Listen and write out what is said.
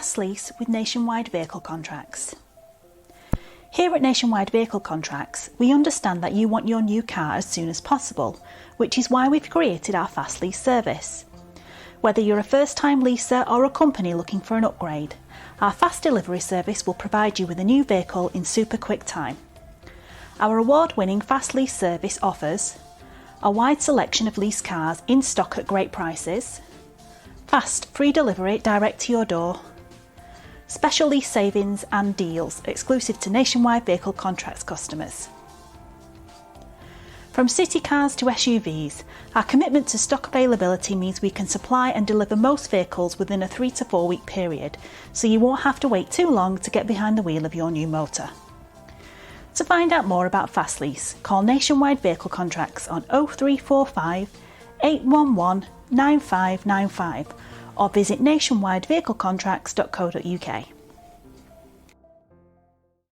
Fast Lease with Nationwide Vehicle Contracts. Here at Nationwide Vehicle Contracts, we understand that you want your new car as soon as possible, which is why we've created our Fast Lease service. Whether you're a first-time leaser or a company looking for an upgrade, our fast delivery service will provide you with a new vehicle in super quick time. Our award-winning Fast Lease service offers a wide selection of lease cars in stock at great prices, fast free delivery direct to your door, special lease savings and deals exclusive to Nationwide Vehicle Contracts customers. From city cars to SUVs, our commitment to stock availability means we can supply and deliver most vehicles within a 3 to 4 week period, so you won't have to wait too long to get behind the wheel of your new motor. To find out more about Fast Lease, call Nationwide Vehicle Contracts on 0345 811 9595 or visit nationwidevehiclecontracts.co.uk.